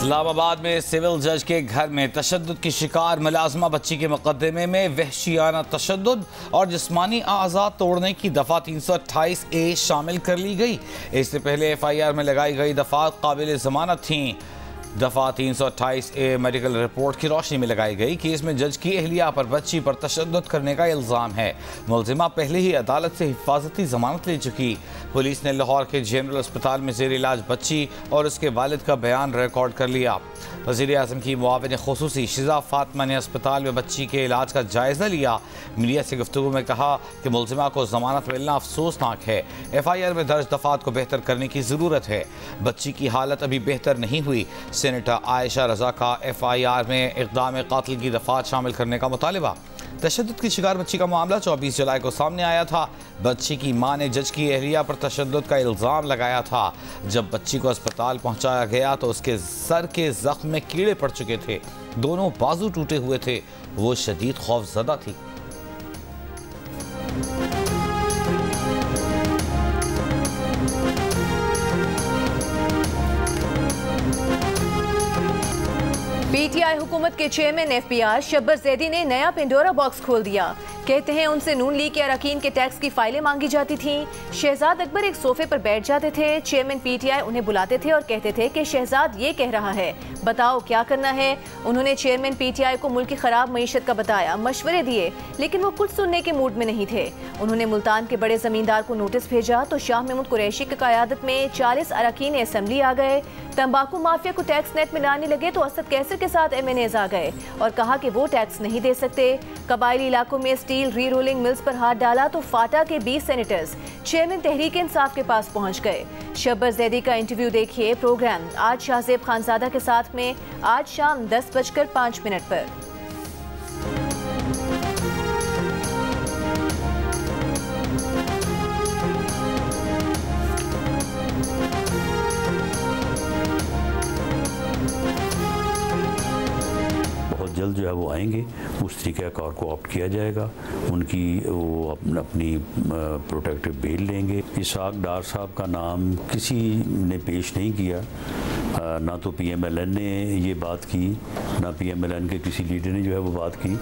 इस्लामाबाद में सिविल जज के घर में तशद्दुद की शिकार मुलाजमा बच्ची के मुकदमे में वहशियाना तशद्दुद और जिस्मानी आज़ा तोड़ने की दफ़ा 328A शामिल कर ली गई। इससे पहले FIR में लगाई गई दफ़ात काबिल ज़मानत थीं। दफ़ा 328A मेडिकल रिपोर्ट की रोशनी में लगाई गई। केस में जज की अहलिया पर बच्ची पर तशद्दुद करने का इल्ज़ाम है। मुलजिमा पहले ही अदालत से हिफाजती ज़मानत ले चुकी। पुलिस ने लाहौर के जनरल अस्पताल में ज़ेर इलाज बच्ची और उसके वालिद का बयान रिकॉर्ड कर लिया। वज़ीर आज़म की मुआविन ख़ुसूसी शिज़ा फ़ातिमा ने अस्पताल में बच्ची के इलाज का जायज़ा लिया। मीडिया से गुफ्तगू में कहा कि मुलजिमा को ज़मानत मिलना अफसोसनाक है। FIR में दर्ज दफ़ात को बेहतर करने की ज़रूरत है। बच्ची की हालत अभी बेहतर नहीं हुई। सेनेटर आयशा रज़ा का FIR में इक़दाम कातिल की दफ़ात शामिल करने का मुतालिबा। तशद्दुद की शिकार बच्ची का मामला 24 जुलाई को सामने आया था। बच्ची की मां ने जज की अहलिया पर तशद्दुद का इल्ज़ाम लगाया था। जब बच्ची को अस्पताल पहुंचाया गया तो उसके सर के जख्म में कीड़े पड़ चुके थे, दोनों बाजू टूटे हुए थे। वो शदीद खौफजदा थी। PTI हुकूमत के चेयरमैन FBR शब्बर जैदी ने नया पेंडोरा बॉक्स खोल दिया। कहते हैं उनसे नून लीग के अरकान के टैक्स की फाइलें मांगी जाती थीं। शहजाद अकबर एक सोफे पर बैठ जाते थे। चेयरमैन PTI उन्हें बुलाते थे और कहते थे कि शहजाद ये कह रहा है, बताओ क्या करना है। उन्होंने चेयरमैन PTI को मुल्क की खराब मईशत का बताया, मशवरे दिए, लेकिन वो कुछ सुनने के मूड में नहीं थे। उन्होंने मुल्तान के बड़े जमींदार को नोटिस भेजा तो शाह महमूद कुरैशी की क़यादत में 40 अरकान असम्बली आ गए। तंबाकू माफिया को टैक्स नेट में लाने लगे तो असद कैसर के साथ MNAs आ गए और कहा कि वो टैक्स नहीं दे सकते। कबायली इलाकों में स्टील री रोलिंग मिल्स पर हाथ डाला तो फाटा के 20 सेनेटर्स चेयरमैन तहरीक इंसाफ के पास पहुंच गए। शब्बर जैदी का इंटरव्यू देखिए। प्रोग्राम आज शाहजेब खानजादा के साथ में आज शाम 10:05 पर। जल्द जो है वो आएंगे, उस तरीक़ाकार को ऑप्ट किया जाएगा। उनकी वो अपनी प्रोटेक्टिव बेल लेंगे। इसाक डार साहब का नाम किसी ने पेश नहीं किया, ना तो PMLN ने ये बात की, ना PMLN के किसी लीडर ने जो है वो बात की।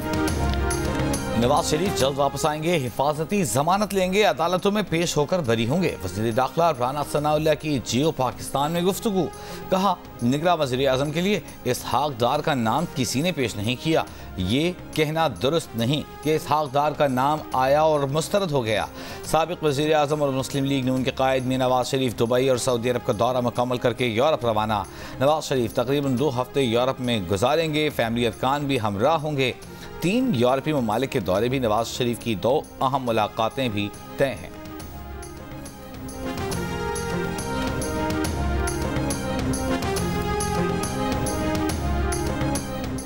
नवाज शरीफ जल्द वापस आएंगे, हिफाजती जमानत लेंगे, अदालतों में पेश होकर बरी होंगे। वज़ीर दाखिला राना सनाउल्लाह की जियो पाकिस्तान में गुफ्तगू। कहा, निगरां वज़ीर आज़म के लिए इसहाक डार का नाम किसी ने पेश नहीं किया। ये कहना दुरुस्त नहीं कि इसहाक डार का नाम आया और मुस्तरद हो गया। साबिक़ वज़ीर आज़म और मुस्लिम लीग नून के कायद में नवाज शरीफ दुबई और सऊदी अरब का दौरा मुकम्मल करके यूरोप रवाना। नवाज शरीफ तकरीबन 2 हफ्ते यूरोप में गुजारेंगे। फैमिली अरकान भी हमराह होंगे। 3 यूरोपीय ममालिक के दौरे भी। नवाज शरीफ की 2 अहम मुलाकातें भी तय हैं।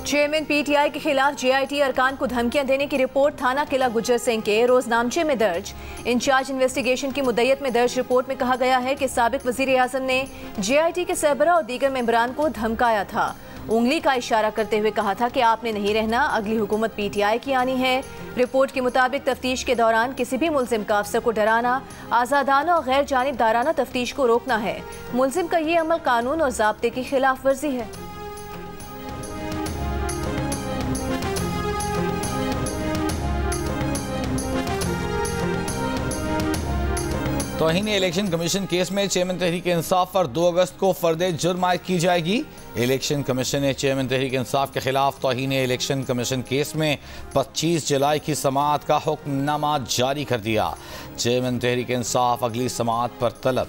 चेयरमैन PTI के खिलाफ JIT अरकान को धमकियां देने की रिपोर्ट थाना किला गुज्जर सिंह के रोजनामचे में दर्ज। इंचार्ज इन्वेस्टिगेशन की मुद्दत में दर्ज रिपोर्ट में कहा गया है कि साबिक वजीर आजम ने JIT के सरबरा और दीगर मेंबरान को धमकाया था। उंगली का इशारा करते हुए कहा था कि आपने नहीं रहना, अगली हुकूमत PTI की आनी है। रिपोर्ट के मुताबिक तफ्तीश के दौरान किसी भी मुलजिम का अफसर को डराना, आज़ादाना और गैर जानिबदाराना तफ्तीश को रोकना है। मुलजिम का ये अमल कानून और ज़ाब्ते की खिलाफ वर्जी है। तौहीन इलेक्शन कमीशन केस में चेयरमैन तहरीक इंसाफ पर 2 अगस्त को फर्दे जुर्म आयद की जाएगी। इलेक्शन कमीशन ने चेयरमैन तहरीक इंसाफ के खिलाफ तौहीन इलेक्शन कमीशन केस में 25 जुलाई की समाअत का हुक्मनामा जारी कर दिया। चेयरमैन तहरीक इंसाफ अगली समाअत पर तलब।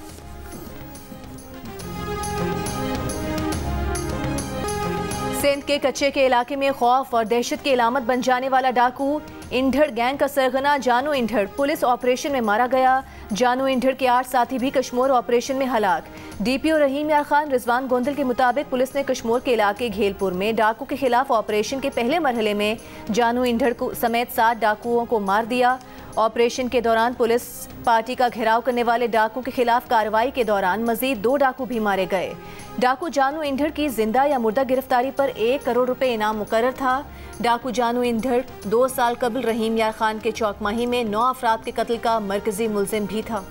सिंध के कच्चे के इलाके में खौफ और दहशत की इलामत बन जाने वाला डाकू इंढड़ गैंग का सरगना जानू इंढड़ पुलिस ऑपरेशन में मारा गया। जानू इंढड़ के 8 साथी भी कश्मोर ऑपरेशन में हलाक। DPO रहीम यार खान रिजवान गोंदल के मुताबिक पुलिस ने कश्मोर के इलाके घेलपुर में डाकू के खिलाफ ऑपरेशन के पहले मरहले में जानू इंढड़ को समेत 7 डाकुओं को मार दिया। ऑपरेशन के दौरान पुलिस पार्टी का घेराव करने वाले डाकू के खिलाफ कार्रवाई के दौरान मजीद 2 डाकू भी मारे गए। डाकू जानू इंढड़ की जिंदा या मुर्दा गिरफ्तारी पर 1 करोड़ रुपए इनाम मुकर्रर था। डाकू जानू इंढड़ 2 साल कबल रहीम यार खान के चौकमाही में 9 अफराद के कत्ल का मरकजी मुलजिम भी था।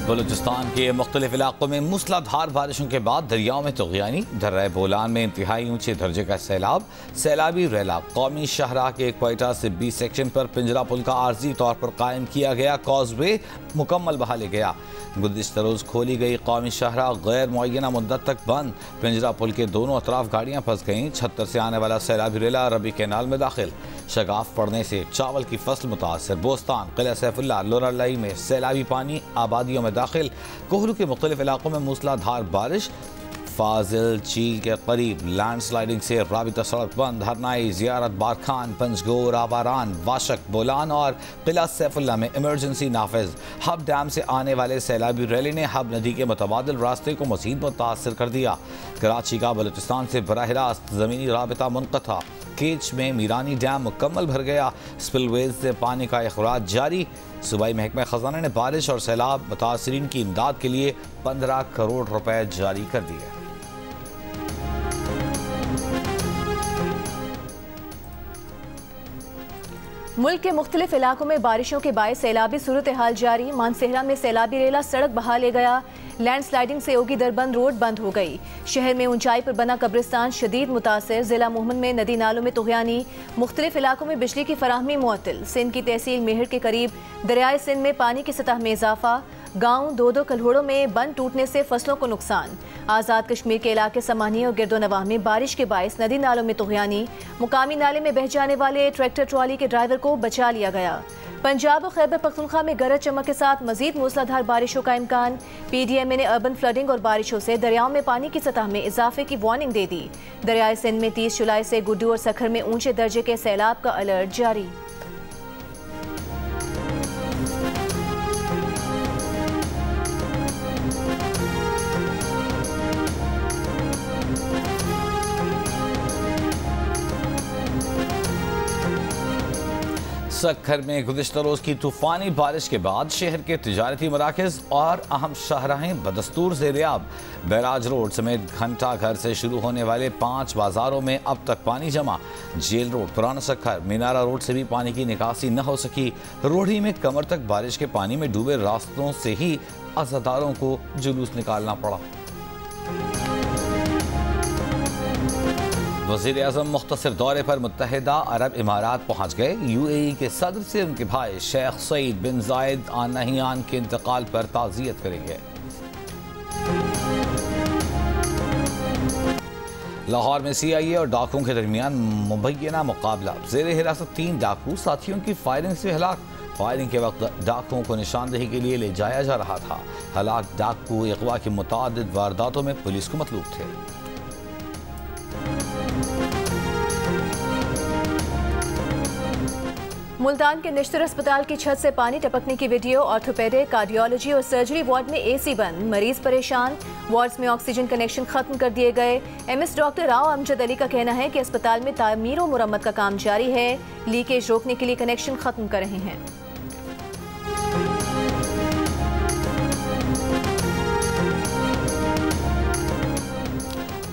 बलूचिस्तान के मुख्तलिफ इलाकों में मूसलाधार बारिशों के बाद दरियाओं में तुग़यानी। दर्रा बोलान में इंतहाई ऊंचे दर्जे का सैलाब। सैलाबी रेला कौमी शाहराह के क्वेटा से 20 सेक्शन पर पिंजरा पुल का आर्जी तौर पर कायम किया गया कॉजवे मुकम्मल बहा ले गया। गुज़िश्ता रोज़ खोली गई कौमी शाहराह गैर मुअय्यना मुद्दत तक बंद। पिंजरा पुल के दोनों अतराफ गाड़ियाँ फंस गईं। 76 से आने वाला सैलाबी रेला रबी कैनाल में दाखिल। शगाफ पड़ने से चावल की फसल मुतासर। बोस्तान किला सैफुल्लाह लोरालाई में सैलाबी पानी आबादियों में दाखिल। कोहलू के मुख्तलिफ इलाकों में मूसलाधार बारिश। फाजिल झील के करीब लैंडस्लाइडिंग से राबिता सड़क बंद। हरनाई, जियारत बारखान, पंजगोर, आबारान, वाशक, बोलान और किला सैफुल्लाह में इमरजेंसी नाफिज। हब डैम से आने वाले सैलाबी रैली ने हब नदी के मुतबादिल रास्ते को मज़ीद मुतासर कर दिया। कराची का बलूचिस्तान से बराह रास्त ज़मीनी राबिता मुनक़ता। केच में मीरानी डैम मुकम्मल भर गया। स्पिलवेज से पानी का अखराज जारी। सूबाई महकमा ख़जाना ने बारिश और सैलाब मुतासरीन की इमदाद के लिए 15 करोड़ रुपए जारी कर दिए। मुल्क के मुख्तलिफ इलाकों में बारिशों के बायस सैलाबी सूरत हाल जारी। मानसेहरा में सैलाबी रेला सड़क बहा ले गया। लैंडस्लाइडिंग से ओगी दरबंद रोड बंद हो गई। शहर में ऊंचाई पर बना कब्रिस्तान शदीद मुतासर। जिला मोहम्मद में नदी नालों में तुग़यानी। मुख्तलिफ इलाकों में बिजली की फराहमी मुअत्तल। सिंध की तहसील मेहर के करीब दरियाए सिंध में पानी की सतह में इजाफा। गाँव दो कल्होड़ों में बंद टूटने से फसलों को नुकसान। आज़ाद कश्मीर के इलाके समानी और गिरदोनवाह में बारिश के बायस नदी नालों में तुग़यानी। मुकामी नाले में बह जाने वाले ट्रैक्टर ट्रॉली के ड्राइवर को बचा लिया गया। पंजाब और खैबर पख्तूनख्वा में गरज चमक के साथ मजीद मूसलाधार बारिशों का इम्कान। PDMA ने अर्बन फ्लडिंग और बारिशों से दरियाओं में पानी की सतह में इजाफे की वार्निंग दे दी। दरियाए सिंध में 30 जुलाई से गुड्डू और सखर में ऊंचे दर्जे के सैलाब का अलर्ट जारी। सखर में गुज़िश्ता रोज़ की तूफ़ानी बारिश के बाद शहर के तिजारती मराकज़ और अहम शाहराहें बदस्तूर ज़ेर-ए-आब। बैराज रोड समेत घंटा घर से शुरू होने वाले 5 बाज़ारों में अब तक पानी जमा। जेल रोड, पुराना सखर, मीनारा रोड से भी पानी की निकासी न हो सकी। रोहड़ी में कमर तक बारिश के पानी में डूबे रास्तों से ही अज़ादारों को जुलूस निकालना पड़ा। वज़ीर आज़म मुख्तसर दौरे पर मुत्तहिदा अरब इमारात पहुँच गए। UAE के सदर से उनके भाई शेख सईद बिन जायद आल नहियान के इंतकाल पर ताज़ियत करेंगे। लाहौर में CIA और डाकुओं के दरमियान मुबैना मुकाबला। ज़ेर हिरासत 3 डाकू साथियों की फायरिंग से हलाक। फायरिंग के वक्त डाकुओं को निशानदेही के लिए ले जाया जा रहा था। हलाक डाकू अगवा की मुतादिद वारदातों में पुलिस को मतलूब थे। मुल्तान के निश्तर अस्पताल की छत से पानी टपकने की वीडियो। ऑर्थोपेडिक, कार्डियोलॉजी और सर्जरी वार्ड में AC बंद। मरीज परेशान। वार्ड्स में ऑक्सीजन कनेक्शन खत्म कर दिए गए। MS डॉक्टर राव अमजद अली का कहना है कि अस्पताल में तामीर और मुरम्मत का काम जारी है। लीकेज रोकने के लिए कनेक्शन खत्म कर रहे हैं।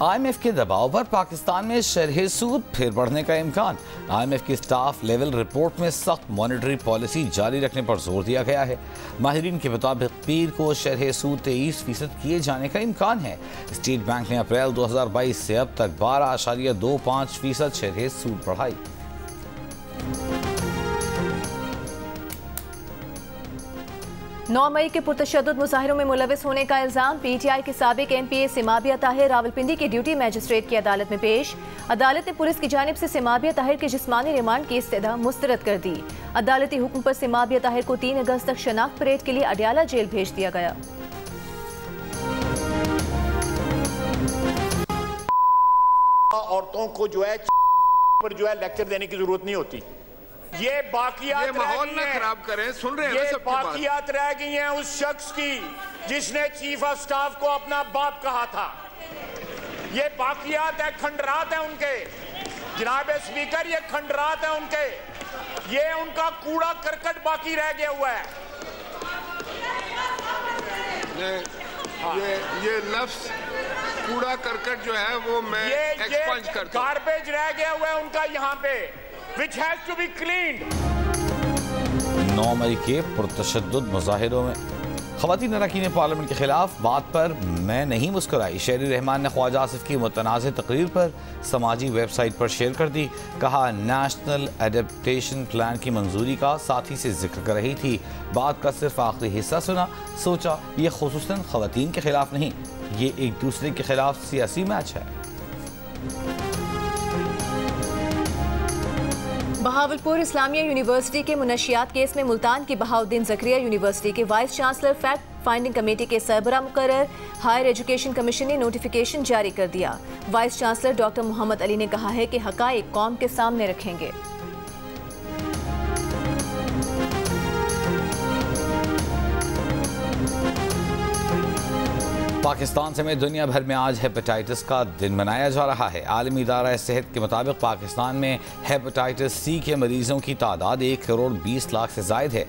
IMF के दबाव पर पाकिस्तान में शरह सूद फिर बढ़ने का इम्कान। IMF की स्टाफ लेवल रिपोर्ट में सख्त मॉनेटरी पॉलिसी जारी रखने पर जोर दिया गया है। माहिरीन के मुताबिक पीर को शरह सूद 23% किए जाने का इम्कान है। स्टेट बैंक ने अप्रैल 2022 से अब तक 12.25% शरह सूद बढ़ाई। 9 मई के पुरतशद्दुद मुजाहिरों में मुलविस होने का इल्जाम। PTI के साबिक MPA सिमाबिया ताहिर रावलपिंडी की ड्यूटी मैजिस्ट्रेट की अदालत में पेश। अदालत ने पुलिस की जानिब से सिमाबिया ताहिर के जिस्मानी रिमांड की इस्तदा मुस्तरद कर दी। अदालती हुक्म पर सिमाबिया ताहिर को 3 अगस्त तक शनाख्त परेड के लिए अडयाला जेल भेज दिया गया। औरतों को जो है पर जो है लेक्चर देने की जरूरत नहीं होती। ये बाकियात, ये माहौल ना खराब करें, सुन रहे हैं ये बाकियात रह गई हैं उस शख्स की जिसने चीफ ऑफ स्टाफ को अपना बाप कहा था। ये बाकियात है, खंडरात है उनके। जनाब स्पीकर, ये खंडरात है उनके। ये उनका कूड़ा करकट बाकी रह गया हुआ है। ये लफ्ज कूड़ा करकट जो है वो मैं एक्सपंज करता हूं। गार्बेज रह गया हुआ है उनका यहाँ पे, which has to be cleaned। 9 मई के पुरतशद्दुद मुजाहिरों में ख़वातीन अरकान पार्लियामेंट के खिलाफ बात पर मैं नहीं मुस्कुराई। शेरी रहमान ने ख्वाजा आसिफ की मुतनाज़ तकरीर पर समाजी वेबसाइट पर शेयर कर दी। कहा, नेशनल एडेप्टेशन प्लान की मंजूरी का साथी से जिक्र कर रही थी, बात का सिर्फ आखिरी हिस्सा सुना, सोचा ये खुसूसन ख़वातीन के खिलाफ नहीं, ये एक दूसरे के खिलाफ सियासी मैच है। बहावलपुर इस्लामिया यूनिवर्सिटी के मुनशियात केस में मुल्तान की बहाउद्दीन ज़करिया यूनिवर्सिटी के vice chancellor fact finding committee के सरबरा मुकर्रर हायर एजुकेशन कमीशन ने नोटिफिकेशन जारी कर दिया। Vice chancellor doctor Mohammad Ali ने कहा है कि हक़ाइक़ कौम के सामने रखेंगे। पाकिस्तान समेत दुनिया भर में आज हेपेटाइटिस का दिन मनाया जा रहा है। आलमी इदारा सेहत के मुताबिक पाकिस्तान में हेपेटाइटिस सी के मरीजों की तादाद 1,20,00,000 से जायद है।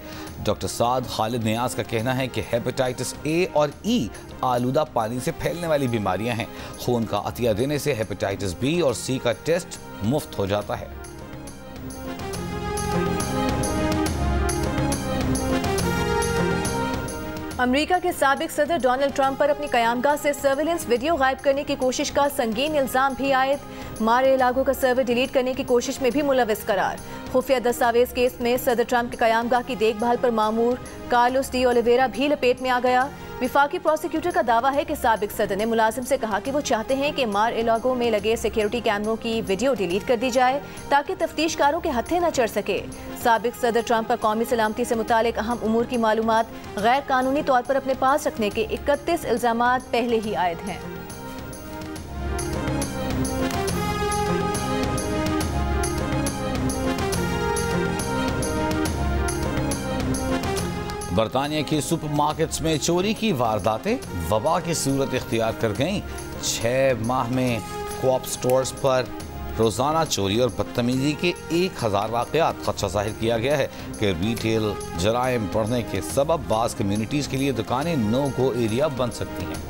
डॉक्टर साद खालिद नियाज का कहना है कि हेपेटाइटिस ए और ई आलूदा पानी से फैलने वाली बीमारियां हैं। खून का अतिया देने से हेपेटाइटिस बी और सी का टेस्ट मुफ्त हो जाता है। अमेरिका के साबिक सदर डोनाल्ड ट्रंप पर अपनी कयामगाह से सर्विलेंस वीडियो गायब करने की कोशिश का संगीन इल्जाम भी आयद। मारे इलाकों का सर्वर डिलीट करने की कोशिश में भी मुलविस करार। खुफिया दस्तावेज केस में सदर ट्रंप के कयामगाह की देखभाल पर मामूर कार्लोस डी ओलिवेरा भी लपेट में आ गया। विफाकी प्रोसिक्यूटर का दावा है कि साबिक सदर ने मुलाजिम से कहा कि वो चाहते हैं कि मार इलाकों में लगे सिक्योरिटी कैमरों की वीडियो डिलीट कर दी जाए ताकि तफ्तीशकारों के हत्थे न चढ़ सके। साबिक सदर ट्रंप पर कौमी सलामती से मुतालिक अहम उमूर की मालूमात गैर कानूनी तौर पर अपने पास रखने के 31 इल्जामात पहले ही आयद हैं। बरतानिया की सुपरमार्केट्स में चोरी की वारदातें वबा की सूरत इख्तियार कर गईं। 6 माह में कोऑप स्टोर्स पर रोज़ाना चोरी और बदतमीजी के 1000 वाक़यात। खदशा जाहिर किया गया है कि रिटेल जराइम बढ़ने के सबब बाज़ कम्युनिटीज़ के लिए दुकानें नो गो एरिया बन सकती हैं।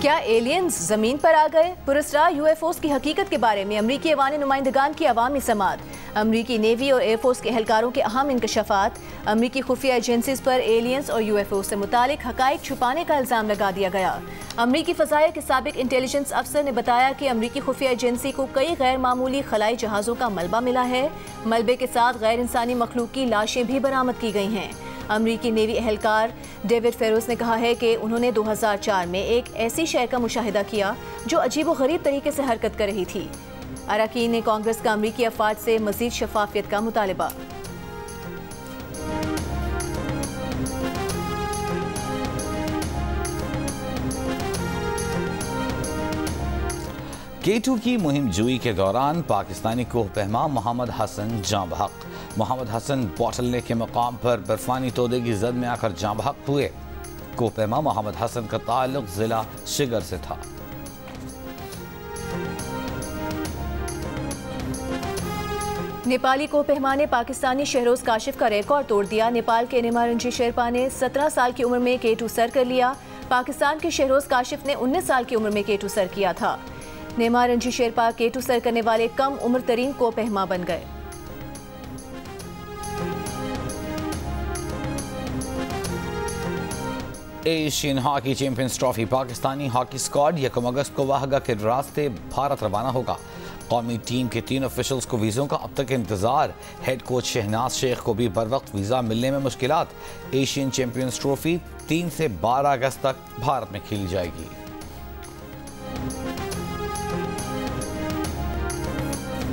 क्या एलियंस जमीन पर आ गए? पुरस्कार यूएफओस की हकीकत के बारे में अमरीकी अवानी नुमाइंदगान की अवामी समात। अमरीकी नेवी और एयरफोर्स के एहलकारों के अहम इंकशाफात। अमरीकी खुफिया एजेंसीज पर एलियंस और यूएफओ से मुतालिक हकाइक छुपाने का इल्जाम लगा दिया गया। अमरीकी फ़ज़ाइया के साबिक इंटेलिजेंस अफसर ने बताया कि अमरीकी खुफिया एजेंसी को कई गैर मामूली खलाई जहाज़ों का मलबा मिला है। मलबे के साथ गैर इंसानी मखलूक की लाशें भी बरामद की गई हैं। अमरीकी नेवी एहलकार डेविड फेरोज ने कहा है कि उन्होंने 2004 में एक ऐसी शय का मुशाहिदा किया जो अजीब व गरीब तरीके से हरकत कर रही थी। अरकान ने कांग्रेस का अमरीकी अफवाज से मजीद शफाफियत का मुतालबा। K2 की मुहिम जुई के दौरान पाकिस्तानी कोह पहमा मोहम्मद हसन जाँ बहक। मोहम्मद हसन बॉटलने के मकाम पर बर्फानी तोदे की जद में आकर जाँ बहक हुए। कोह पहमा मोहम्मद हसन का ताल्लुक जिला शिगर से था। नेपाली कोह पहमा ने पाकिस्तानी शहरोज काशिफ का रिकॉर्ड तोड़ दिया। नेपाल के निमारंजी शेरपा ने 17 साल की उम्र में K2 सर कर लिया। पाकिस्तान के शहरोज काशिफ ने 19 साल की उम्र में K2 सर किया था। नेमारंजी शेरपा K2 सर करने वाले कम उम्र तरीन को पहमा बन गए। Asian hockey champions trophy Pakistani hockey squad 1 अगस्त को वाहगा के रास्ते भारत रवाना होगा। कौमी टीम के 3 ऑफिशियल्स को वीज़ों का अब तक इंतजार। हेड कोच शहनाज शेख को भी बर वक्त वीज़ा मिलने में मुश्किलात। एशियन चैंपियंस ट्रॉफी 3 से 12 अगस्त तक भारत में खेली जाएगी।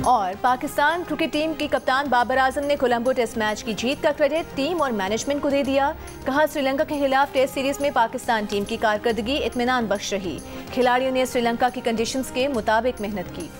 और पाकिस्तान क्रिकेट टीम की कप्तान बाबर आजम ने कोलंबो टेस्ट मैच की जीत का क्रेडिट टीम और मैनेजमेंट को दे दिया। कहा, श्रीलंका के खिलाफ टेस्ट सीरीज में पाकिस्तान टीम की कारकर्दगी इत्मीनान बख्श रही। खिलाड़ियों ने श्रीलंका की कंडीशंस के मुताबिक मेहनत की।